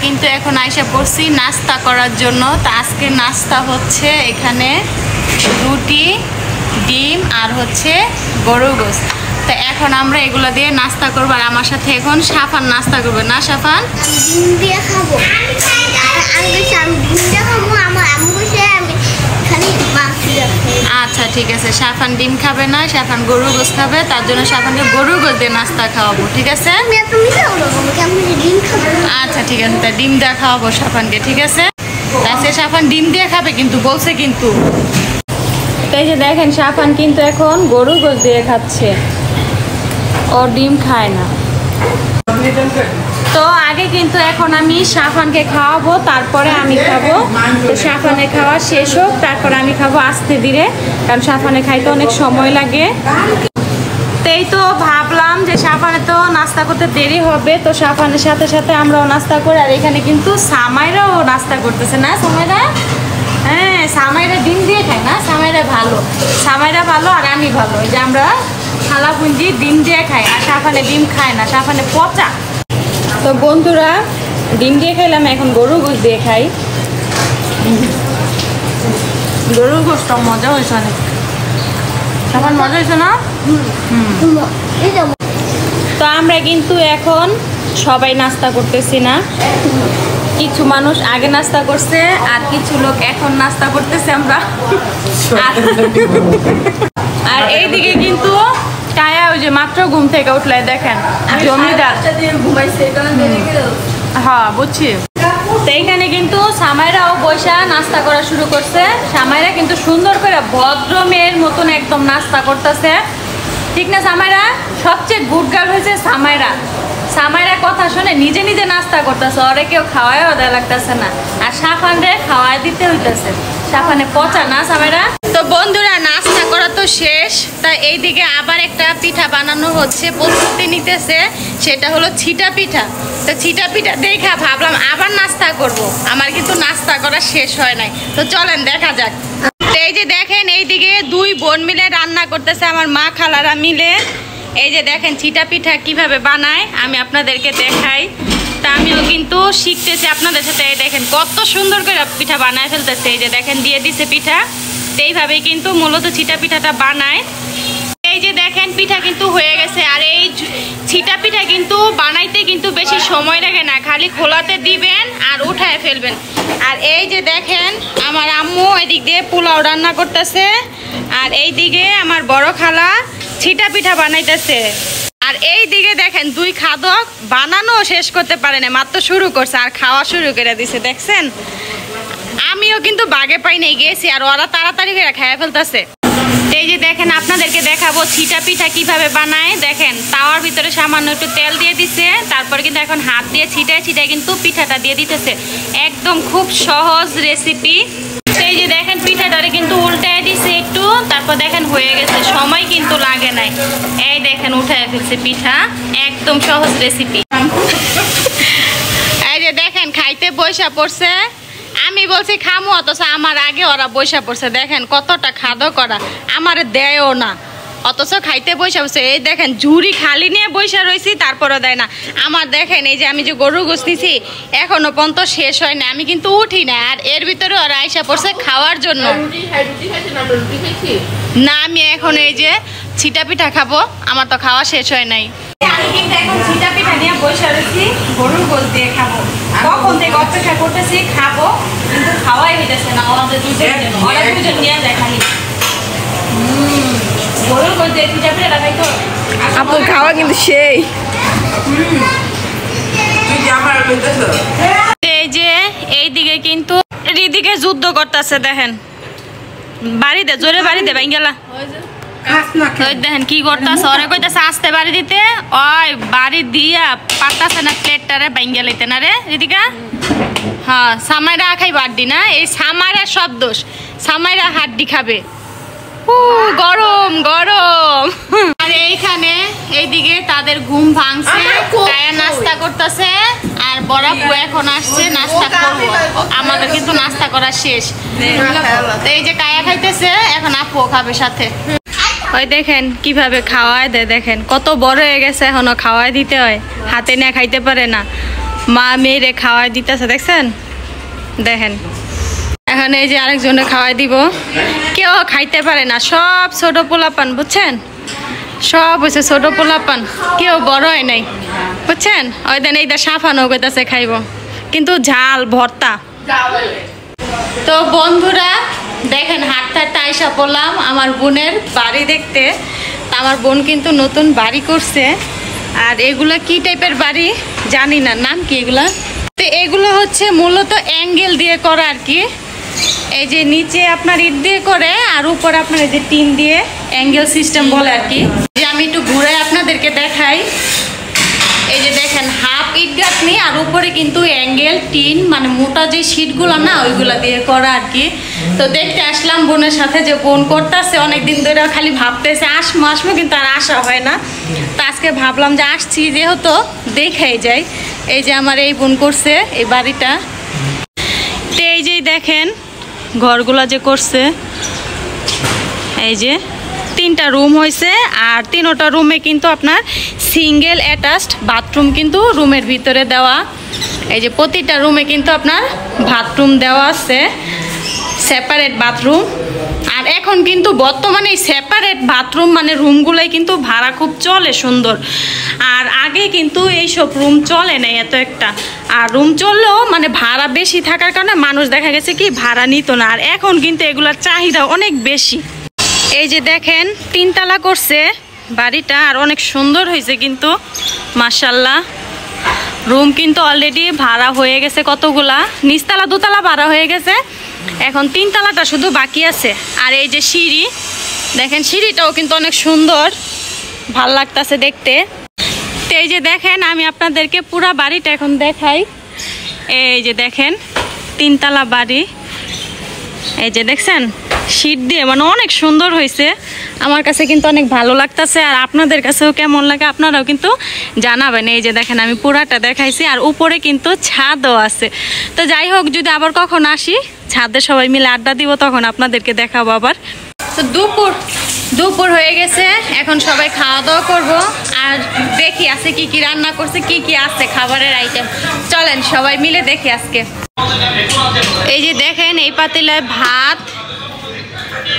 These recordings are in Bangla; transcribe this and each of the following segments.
কিন্তু এখন আইসা পড়ছি নাস্তা করার জন্য। তো আজকে নাস্তা হচ্ছে এখানে রুটি, ডিম আর হচ্ছে গরুর গোশত। তো এখন আমরা এগুলো দিয়ে নাস্তা করবো। আর আমার সাথে এখন সাফান নাস্তা করবে, না সাফান? ডিম দিয়ে খাবো। আচ্ছা ঠিক আছে, সাফান ডিম খাবে না, সাফান গরুর গোশত খাবে। তার জন্য সাফানকে গরুর গোশত দিয়ে নাস্তা খাওয়াবো, ঠিক আছে? আচ্ছা ঠিক আছে, তা ডিম দিয়ে খাওয়াবো সাফানকে, ঠিক আছে? আজকে সাফান ডিম দিয়ে খাবে কিন্তু, বলছে কিন্তু। তাই যে দেখেন সাফান কিন্তু এখন গরুর গোশত দিয়ে খাচ্ছে, ও ডিম খায় না। তো আগে কিন্তু এখন আমি সাফানকে খাওয়াবো, তারপরে আমি খাবো। তো সাফানের খাওয়া শেষ হোক, তারপরে আমি খাবো আস্তে ধীরে, কারণ সাফানে খাইতে অনেক সময় লাগে। এই তো ভাবলাম যে সাফানে তো নাস্তা করতে দেরি হবে, তো সাফানের সাথে সাথে আমরাও নাস্তা করি। আর এখানে কিন্তু সামাইরাও নাস্তা করতেছে, না সামাইরা? হ্যাঁ, সামাইরা ডিম দিয়ে খায় না, সামাইরা ভালো, সামাইরা ভালো আর আমি ভালো। এই যে আমরা খালাপুঞ্জি ডিম দিয়ে খাই, আর সাফানে ডিম খায় না, সাফানে পচা। তো বন্ধুরা, ডিম দিয়ে খাইলাম, এখন গরুর গোশত দিয়ে খাই। গরুর গোশতটা মজা হয়েছে অনেক। সাফান মজা হয়েছে না? তো আমরা কিন্তু এখন সবাই নাস্তা করতেছি না, কিছু মানুষ আগে নাস্তা করছে আর কিছু লোক এখন নাস্তা করতেছে আমরা। আর এইদিকে কিন্তু কায়া ওই যে মাত্র ঘুম থেকে উঠলে, দেখেন জমিদার। হ্যাঁ বুঝছি। তো এইখানে কিন্তু সামাইরাও বৈশা নাস্তা করা শুরু করছে। সামাইরা কিন্তু সুন্দর করে ভদ্র মেয়ের মতন একদম নাস্তা করতেছে, ঠিক না সামাইরা? সবচেয়ে গুড গার্ল হয়েছে সামাইরা। সামাইরা কথা শুনে নিজে নিজে নাস্তা করতেছে, ওরে কেউ খাওয়ায়ও দেওয়া লাগতেছে না। আর সাফানরে খাওয়াই দিতে হইতেছে, সাফানে পচা না সামাইরা। তো বন্ধুরা, নাস্তা করা তো শেষ। তাই এইদিকে আবার একটা পিঠা বানানো হচ্ছে, প্রস্তুতি নিতেছে, সেটা হলো ছিটা পিঠা। তো ছিটা পিঠা দেখা ভাবলাম আবার নাস্তা করব। আমার কিন্তু নাস্তা করা শেষ হয় নাই, তো চলেন দেখা যাক। এই যে দেখেন এইদিকে দুই বোন মিলে রান্না করতেছে, আমার মা খালারা মিলে। এই যে দেখেন ছিটা পিঠা কিভাবে বানায় আমি আপনাদেরকে দেখাই। তা আমিও কিন্তু শিখতেছি আপনাদের সাথে। এই দেখেন কত সুন্দর করে পিঠা বানায় ফেলতেছে। এই যে দেখেন দিয়ে দিছে পিঠা। তো এইভাবেই কিন্তু মূলত ছিটা পিঠাটা বানায়। এই যে দেখেন পিঠা কিন্তু হয়ে গেছে। আর এই ছিটা পিঠা কিন্তু বানাইতে কিন্তু বেশি সময় লাগে না, খালি খোলাতে দিবেন আর উঠায় ফেলবেন। আর এই যে দেখেন আমার আম্মু এদিক দিয়ে পোলাও রান্না করতেছে, আর এই দিকে আমার বড় খালা ছিটা পিঠা বানাইতেছে। আর এই দিকে দেখেন দুই খাদক বানানো শেষ করতে পারে না, মাত্র শুরু করছে আর খাওয়া শুরু করে দিছে। দেখছেন, আমিও কিন্তু বাগে পাই নাই, গেছি আর ওরা তাড়াতাড়ি করে খেয়ে ফেলতেছে। এই যে দেখেন আপনাদেরকে দেখাবো ছিটা পিঠা কিভাবে বানায়। দেখেন তাওয়ার ভিতরে সামান্য একটু তেল দিয়ে দিছে, তারপরে কিন্তু এখন হাত দিয়ে ছিটায় ছিটায় কিন্তু পিঠাটা দিয়ে দিতেছে। একদম খুব সহজ রেসিপি। এই যে দেখেন পিঠাটারে কিন্তু উল্টায় দিছে একটু, তারপর দেখেন হয়ে গেছে, সময় কিন্তু লাগে নাই। এই দেখেন উঠায় ফেলছে পিঠা, একদম সহজ রেসিপি। এই যে দেখেন খাইতে বইসা পড়ছে, আমি বলছি খামো, অথচ আমার আগে ওরা বইসা পড়ছে। দেখেন কতটা খাদক করা, আমার দেয়ও না, অথচ খাইতে বইসা পড়ছে। এই দেখেন ঝুড়ি খালি নিয়ে বইসা রয়েছি, তারপরও দেয় না আমার। দেখেন এই যে আমি যে গরু গোশত নিছি এখনো পর্যন্ত শেষ হয় না, আমি কিন্তু উঠি না। আর এর ভিতরে ওরা আইসা পড়ছে খাওয়ার জন্য। না, আমি এখন এই যে ছিটা পিঠা খাবো, আমার তো খাওয়া শেষ হয় নাই। আমি কিন্তু এখন ছিটা পিঠা নিয়ে বসে রয়েছি, গরুর গোশত দিয়ে খাবো। কখন থেকে অপেক্ষা করতেছি খাবো, কিন্তু খাওয়াই হইতেছে না। ওদের দুজন নিয়ে যায় খালি গরুর গোশত দিয়ে ছিটা পিঠাটা খাইতো। আপনার খাওয়া কিন্তু সেই। এই যে এইদিকে কিন্তু এদিকে যুদ্ধ করতেছে, দেখেন বাড়িতে জোরে বাড়িতে বাইঙ্গেলা। দেখেন কি করতেছে, ওরে কইতেছে আসতে বাড়ি দিতে, ওই বাড়ি দিয়া পারতাছে না প্লেটটারে বাইঙ্গে লইতে না রে রিদিকা। হ্যাঁ, সামাইরা খাই বাড়ি না, এই সামাইরা সব দোষ, সামাইরা হাড্ডি খাবে। গরম গরম। আর এইখানে এইদিকে তাদের ঘুম ভাঙছে, কায়া নাস্তা করতেছে, আর বড়াপু এখন আসছে নাস্তা করবো। আমাদের কিন্তু নাস্তা করা শেষ। এই যে কায়া খাইতেছে, এখন আপু খাবে সাথে। ওই দেখেন কিভাবে খাওয়ায় দেয়, দেখেন কত বড় হয়ে গেছে, এখনো খাওয়াই দিতে হয়, হাতে নিয়ে খাইতে পারে না। মা মেয়েরে খাওয়াই দিতেছে, দেখছেন? দেখেন এখন এই যে আরেকজনে খাওয়াই দিব, কেউ খাইতে পারে না, সব ছোট পোলাপান, বুঝছেন? সব হচ্ছে ছোট পোলাপান, কেউ বড় হয় নাই, বুঝছেন? ওই দেন এইটা সাফানো কইতাছে খাইব, কিন্তু ঝাল ভর্তা। তো বন্ধুরা দেখেন হাঁটতে হাঁটতে আইসা পড়লাম আমার বোনের বাড়ি দেখতে। আমার বোন কিন্তু নতুন বাড়ি করছে, আর এগুলা কি টাইপের বাড়ি জানি না, নাম কি এগুলা? তো এগুলো হচ্ছে মূলত অ্যাঙ্গেল দিয়ে করা আর কি। এই যে নিচে আপনার ইট দিয়ে করে, আর উপরে আপনার এই যে টিন দিয়ে অ্যাঙ্গেল সিস্টেম বলে আর কি। যে আমি একটু ঘুরে আপনাদেরকে দেখাই। এই যে দেখেন হাফ ইট গাঁথনি, আর উপরে কিন্তু অ্যাঙ্গেল টিন, মানে মোটা যে শীটগুলো না ওইগুলো দিয়ে করা আর কি। তো দেখতে আসলাম বোনের সাথে, যে বোন করতেছে অনেকদিন ধরে, খালি ভাবতেছে আসবো কিন্তু আর আসা হয় না। তো আজকে ভাবলাম যে আসছি যেহেতু দেখাই যাই। এই যে আমার এই বোন করছে এই বাড়িটা। তো এই যে দেখেন ঘরগুলা যে করছে, এই যে 3টা রুম হয়েছে, আর 3টা রুমে কিন্তু আপনার সিঙ্গেল অ্যাটাচড বাথরুম কিন্তু রুমের ভিতরে দেওয়া। এই যে প্রতিটা রুমে কিন্তু আপনার বাথরুম দেওয়া আছে, সেপারেট বাথরুম। আর এখন কিন্তু বর্তমানে এই সেপারেট বাথরুম মানে রুমগুলাই কিন্তু ভাড়া খুব চলে সুন্দর। আর আগে কিন্তু এইসব রুম চলে না এত একটা, আর রুম চললেও মানে ভাড়া বেশি থাকার কারণে মানুষ দেখা গেছে কি ভাড়া নিত না। আর এখন কিন্তু এগুলোর চাহিদা অনেক বেশি। এই যে দেখেন 3 তলা করছে বাড়িটা, আর অনেক সুন্দর হয়েছে কিন্তু মাশাআল্লাহ। রুম কিন্তু অলরেডি ভাড়া হয়ে গেছে কতগুলা, নিচতলা 2 তলা ভাড়া হয়ে গেছে, এখন 3 তলাটা শুধু বাকি আছে। আর এই যে সিঁড়ি দেখেন, সিঁড়িটাও কিন্তু অনেক সুন্দর, ভাল লাগতেছে দেখতে। তো এই যে দেখেন আমি আপনাদেরকে পুরা বাড়িটা এখন দেখাই। এই যে দেখেন 3 তলা বাড়ি, এই যে দেখছেন শীট দিয়ে, মানে অনেক সুন্দর হয়েছে। আমার কাছে কিন্তু অনেক ভালো লাগতেছে, আর আপনাদের কাছেও কেমন লাগে আপনারাও কিন্তু জানাবেন। এই যে দেখেন আমি পুরাটা দেখাইছি, আর উপরে কিন্তু ছাদও আছে। তো যাই হোক, যদি আবার কখন আসি ছাদে সবাই মিলে আড্ডা দিব, তখন আপনাদেরকে দেখাবো আবার। তো দুপুর হয়ে গেছে, এখন সবাই খাওয়া দাওয়া করবো, আর দেখি আছে কি কি রান্না করছে, কি কি আছে খাবারের আইটেম। চলেন সবাই মিলে দেখি আজকে। এই যে দেখেন এই পাতিলায় ভাত,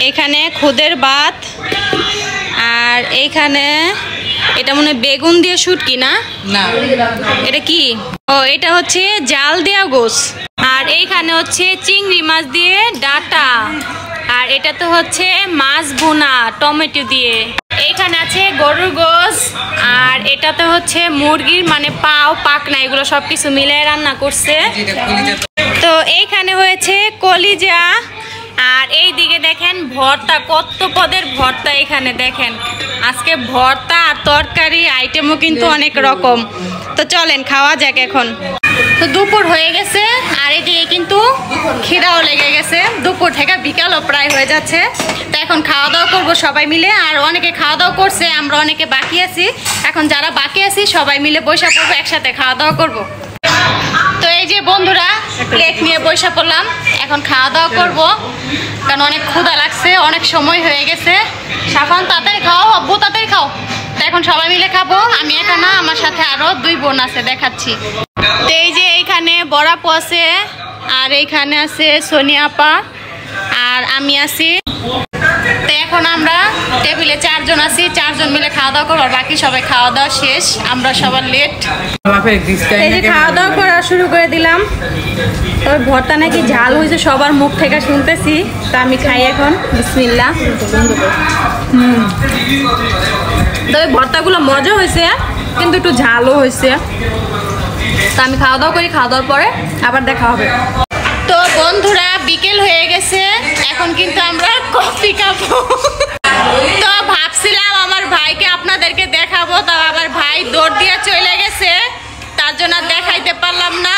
এখানে খুদের ভাত, আর এইখানে এটা মনে হয় বেগুন দিয়ে শুটকি না, এটা কি? ও এটা হচ্ছে জাল দেওয়া গোস, আর এইখানে হচ্ছে চিংড়ি মাছ দিয়ে ডাটা, আর এটা তো হচ্ছে মাছ ভুনা টমেটো দিয়ে। এইখানে আছে গরুর গোস, আর এটাতে হচ্ছে মুরগির মানে পাও পাকনা, এগুলো সবকিছু মিলে রান্না করছে। তো এইখানে হয়েছে কলিজা, আর এই দিকে দেখেন ভর্তা, কত পদের ভর্তা। এখানে দেখেন আজকে ভর্তা আর তরকারি আইটেমও কিন্তু অনেক রকম। তো চলেন খাওয়া যাক এখন। তো দুপুর হয়ে গেছে, আর এদিকে কিন্তু খিদাও লেগে গেছে, দুপুর থেকে বিকালও প্রায় হয়ে যাচ্ছে। তো এখন খাওয়া দাওয়া করবো সবাই মিলে, আর অনেকে খাওয়া দাওয়া করছে, আমরা অনেকে বাকি আছি। এখন যারা বাকি আছি সবাই মিলে বসে পড়বো, একসাথে খাওয়া দাওয়া করবো। তো এই যে বন্ধুরা প্লেট নিয়ে বসে পড়লাম, এখন খাওয়া দাওয়া করবো, কারণ অনেক ক্ষুধা লাগছে, অনেক সময় হয়ে গেছে। সাফান তাড়াতাড়ি খাও, আব্বু তাড়াতাড়ি খাও। তো এখন সবাই মিলে খাবো, আমি একা না, আমার সাথে আরো 2 বোন আছে, দেখাচ্ছি। তো এই যে এইখানে বড় আপু আছে, আর এইখানে আছে সোনিয়া আপা, আর আমি আছি। তো এখন আমরা টেবিলে 4 জন আছি, 4 জন মিলে খাওয়া দাওয়া করবো, আর বাকি সবাই খাওয়া দাওয়া শেষ, আমরা সবার লেট। এই যে খাওয়া দাওয়া করা শুরু করে দিলাম। তবে ভর্তা নাকি ঝাল হয়েছে, সবার মুখ থেকে শুনতেছি। তো আমি খাই এখন, বিসমিল্লাহ। তবে ভর্তাগুলো মজা হয়েছে, কিন্তু একটু ঝালও হয়েছে। তো আমি খাওয়া দাওয়া করি, খাওয়া দাওয়ার পরে আবার দেখা হবে। তো বন্ধুরা বিকেল হয়ে গেছে, এখন কিন্তু আমরা কফি খাবো। তো ভাবছিলাম আমার ভাইকে আপনাদেরকে দেখাবো, তো আমার ভাই দৌড় দিয়ে চলে গেছে, তার জন্য দেখাইতে পারলাম না।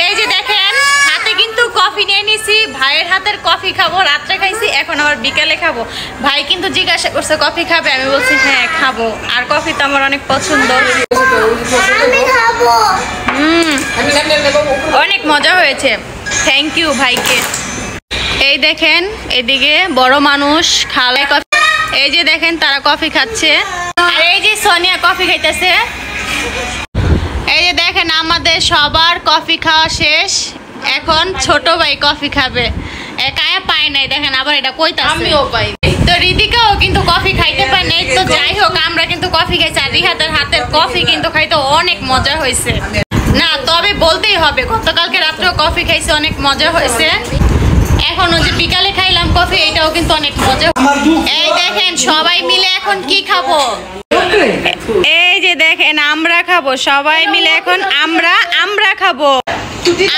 এই যে দেখেন হাতে কিন্তু কফি নিয়ে নিছি, ভাইয়ের হাতের কফি খাবো, রাত্রে খাইছি, এখন আবার বিকালে খাবো। ভাই কিন্তু জিজ্ঞাসা করছে কফি খাবে, আমি বলছি হ্যাঁ খাবো, আর কফি তো আমার অনেক পছন্দ। অনেক মজা হয়েছে, থ্যাংক ইউ ভাইকে। এই দেখেন এদিকে বড় মানুষ খালে কফি, এই যে দেখেন তারা কফি খাচ্ছে, আর এই যে সোনিয়া কফি খাইতেছে। এই যে দেখেন আমাদের সবার কফি খাওয়া শেষ, এখন ছোট ভাই কফি খাবে। কায়া পায় নাই, দেখেন আবার এটা কইতাছে। আমিও পাই। তো রিদিকাও কিন্তু কফি খাইতে পায় নাই। তো যাই হোক, আমরা কিন্তু কফি খাইছি, আর রিহাতের হাতের কফি কিন্তু খাইতে অনেক মজা হয়েছে। না তবে বলতেই হবে, গতকালকে রাত্রেও কফি খাইছে, অনেক মজা হয়েছে। এখন ওই যে বিকালে খাইলাম কফি, এটাও কিন্তু অনেক মজা। এই দেখেন সবাই মিলে এখন কি খাবো, এই যে দেখেন আমরা খাবো সবাই মিলে এখন। আমরা খাবো,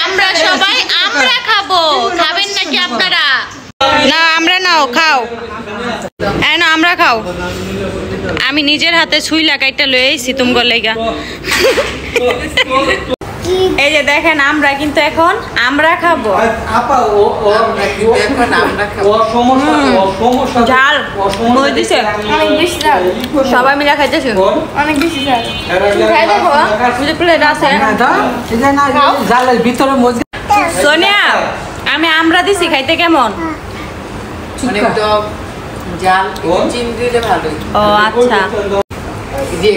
আমরা সবাই আমরা খাবো। খাবেন নাকি আপনারা? না আমরা নাও, খাও না, আমরা খাও। আমি নিজের হাতে ছুইলা কাইটা লয়ে আইছি তুমগো লেগা। এই যে দেখেন আমরা কিন্তু এখন আমরা খাবো। ঝাল মই দিছে, অনেক বেশি ঝাল। সবাই মিলে খাইতেছে, অনেক বেশি ঝাল। খাই দেখো বুঝে প্লেট আছে। সোনিয়া আমি আমরা দিছি, খাইতে কেমন? ও আচ্ছা,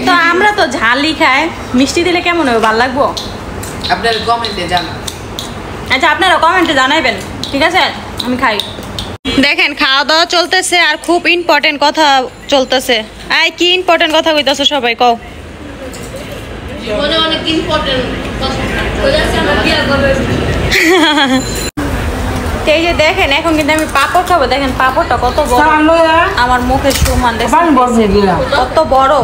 তো আমরা তো ঝালই খাই, মিষ্টি দিলে কেমন হবে, ভালো লাগবো? আপনারা কমেন্টে জানান। আচ্ছা আপনারা কমেন্টে জানাইবেন, ঠিক আছে? আমি খাই। দেখেন খাওয়া দাওয়া চলতেছে, আর খুব ইম্পর্টেন্ট কথা চলতেছে। আই কি ইম্পর্টেন্ট কথা কইতাছো সবাই, কও। অনেক ইম্পর্টেন্ট কথা। এই যে দেখেন এখন কিন্তু আমি পাপড় খাবো। দেখেন পাপড়টা কত বড়, আমার মুখের সমান, কত বড়।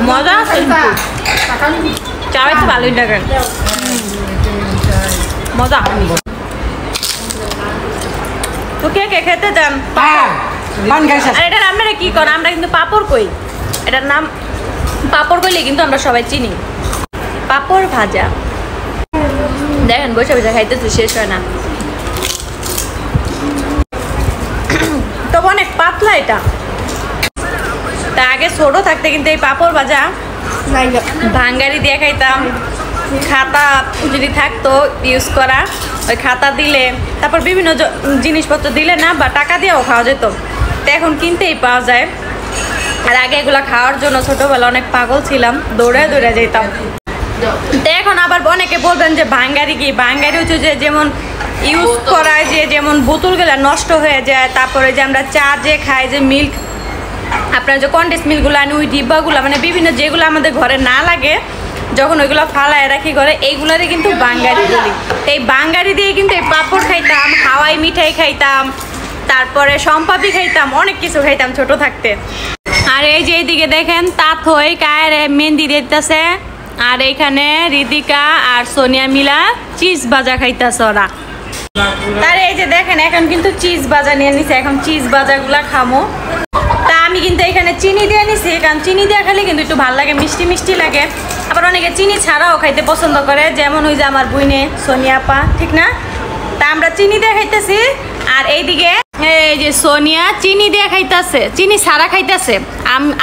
মজা আছে, চাওয়াই তো ভালোই দেখেন, মজা। তো কে কে খেতে চান? আর এটার আপনারা কি করেন? আমরা কিন্তু পাপড় কই, এটার নাম পাপড় কইলে কিন্তু আমরা সবাই চিনি, পাপড় ভাজা। দেখেন বসে বসে খাইতেছি, শেষ হয় না। তো অনেক পাতলা এটা। তা আগে ছোট থাকতে কিন্তু এই পাপড় ভাজা ভাঙ্গারি দিয়ে খাইতাম। খাতা যদি থাকতো ইউজ করা, ওই খাতা দিলে, তারপর বিভিন্ন জিনিসপত্র দিলে না, বা টাকা দিয়েও খাওয়া যেত। তো এখন কিনতেই পাওয়া যায়। আর আগে এগুলো খাওয়ার জন্য ছোটবেলা অনেক পাগল ছিলাম, দৌড়ে দৌড়ে যেতাম। তো এখন আবার অনেকে বলবেন যে ভাঙ্গারি কি? ভাঙ্গারি হচ্ছে যে যেমন ইউজ করায়, যে যেমন বোতলগুলো নষ্ট হয়ে যায়, তারপরে যে আমরা চা যে খাই, যে মিল্ক, আপনার যে কন্ডেন্স মিল্কগুলো আনি, ওই ডিব্বাগুলো, মানে বিভিন্ন যেগুলো আমাদের ঘরে না লাগে, যখন ওইগুলো ফালায় রাখি ঘরে, এইগুলারই কিন্তু বাঙ্গারি বলি। তো এই বাঙ্গারি দিয়ে কিন্তু এই পাপড় খাইতাম, হাওয়াই মিঠাই খাইতাম, তারপরে সম্পাপি খাইতাম, অনেক কিছু খাইতাম ছোট থাকতে। আর এই যে এইদিকে দেখেন তাথই কায়ের মেহেন্দি দিতেছে, আর এইখানে রিদিকা আর সোনিয়া মিলা চিজ ভাজা খাইতেছে ওরা। তার এই যে দেখেন এখন কিন্তু চিজ ভাজা নিয়ে নিছে, এখন চিজ ভাজাগুলা খামো। তা আমি কিন্তু এখানে চিনি দিয়ে নিছি, কারণ চিনি দিয়ে খেলে কিন্তু একটু ভালো লাগে, মিষ্টি মিষ্টি লাগে। আবার অনেকে চিনি ছাড়াও খাইতে পছন্দ করে, যেমন ওই যে আমার বুইনে সোনিয়া আপা, ঠিক না? তা আমরা চিনি দিয়ে খাইতেছি, আর এইদিকে এই যে সোনিয়া চিনি দিয়ে খাইতেছে, চিনি ছাড়া খাইতেছে।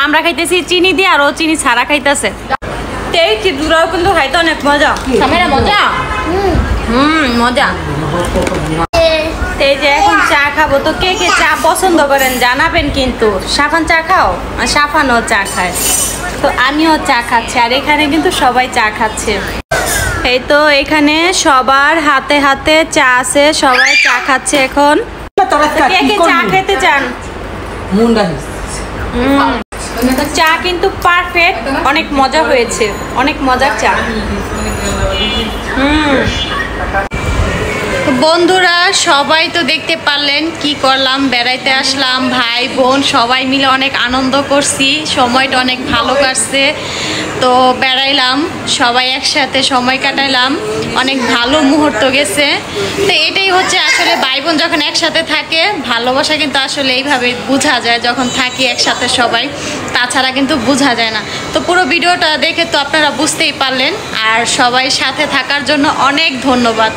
আমরা খাইতেছি চিনি দিয়ে, আর ও চিনি ছাড়া খাইতেছে। এই চিপসগুলোও কিন্তু খাইতে অনেক মজা। সামেরা মজা, মজা। এই যে এখন চা খাবো। তো কে কে চা পছন্দ করেন জানাবেন কিন্তু। সাফান চা খাও? আর সাফানও চা খায়, তো আমিও চা খাচ্ছি, আর এখানে কিন্তু সবাই চা খাচ্ছে। এই তো এখানে সবার হাতে হাতে চা আছে, সবাই চা খাচ্ছে এখন। কে কে চা খেতে চান? চা কিন্তু পারফেক্ট, অনেক মজা হয়েছে, অনেক মজার চা। বন্ধুরা সবাই তো দেখতে পারলেন কি করলাম, বেড়াইতে আসলাম, ভাই বোন সবাই মিলে অনেক আনন্দ করছি, সময়টা অনেক ভালো কাটছে। তো বেড়াইলাম, সবাই একসাথে সময় কাটাইলাম, অনেক ভালো মুহূর্ত গেছে। তো এটাই হচ্ছে আসলে ভাই বোন যখন একসাথে থাকে, ভালোবাসা কিন্তু আসলে এইভাবে বোঝা যায়, যখন থাকি একসাথে সবাই, তাছাড়া কিন্তু বোঝা যায় না। তো পুরো ভিডিওটা দেখে তো আপনারা বুঝতেই পারলেন, আর সবাই সাথে থাকার জন্য অনেক ধন্যবাদ।